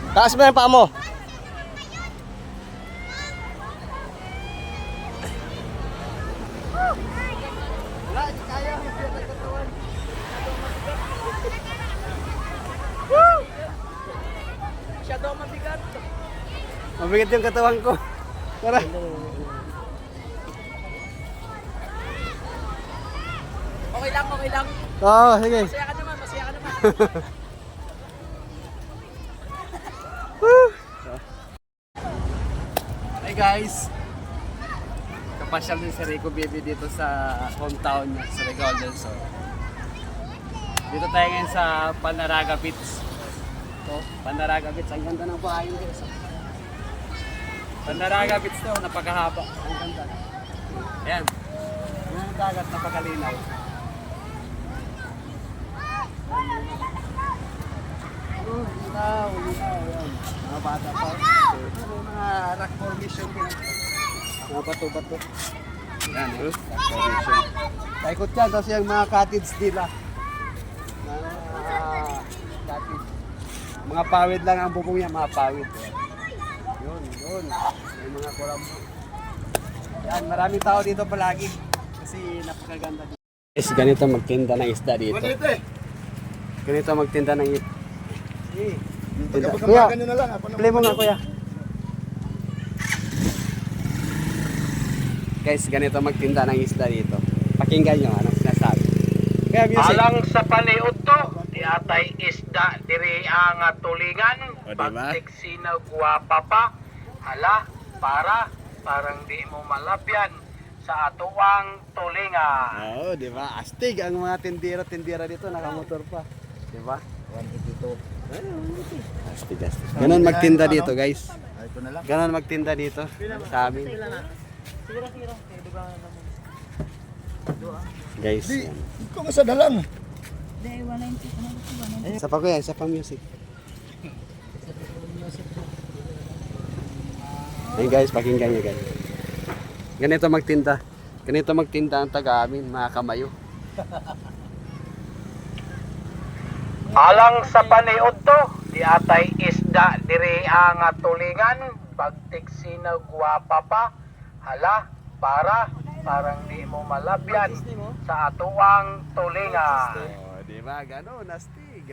Taas mo yung paa mo. Masyado mabigat. Mabigat yung katawan ko. Tara. Okay lang, okay lang. Oo, sige. Masaya ka naman, masaya ka naman. Hey guys. Kapasyal din si Rico Baby dito sa hometown niya, sa Regal del Sur. Dito tayo ngayon sa Panaraga Beach. Ito, Panaraga Beach. Ang ganda ng bahay guys. Panaraga Beach to, napakahaba. Ang ganda. Ayan. Yung dagat, napakalinaw. Linaw. Ayan. Mga bata pa. Mga rock formation din. Mga bato-bato. Yan, rock formation. Paikot yan, tapos yung mga cottage nila. Mga cottage. Mga pawid lang ang bubong niya, mga pawid. Yun. May mga kulambo. Yan, maraming tao dito palagi. Kasi napakaganda dito. Guys, ganito magtinda ng isda dito. Ganito magtinda ng isda. Kuya, play mo nga kuya. Guys, ganito magtinda ng isda dito. Pakinggan nyo, anong sinasabi. Kaya music. Alang sa paniod to, di atay isda diri ang tulingan, O, diba? pagtiksinaw guwapa pa, hala, parang di mo malapyan sa atuang tulingan. Oo, di ba? Astig ang mga tindira dito, nakamotor pa. Di ba? 182. Astig. Ganon magtinda dito, guys. Ganon magtinda dito sa amin. Guys, yan. Kung sa dalang. Isa pa kuya, isa pang music. Hey guys, pakinggan nyo guys. Ganito magtinda. Ganito magtinda ang taga amin, mga kamayo. Alang sa paniod to, di atay isda diri ang tulingan, pagtiksinaw guwapa pa, hala, parang di mo malapyan sa atuang tulingan. Oh, di ba? Ganon, astig.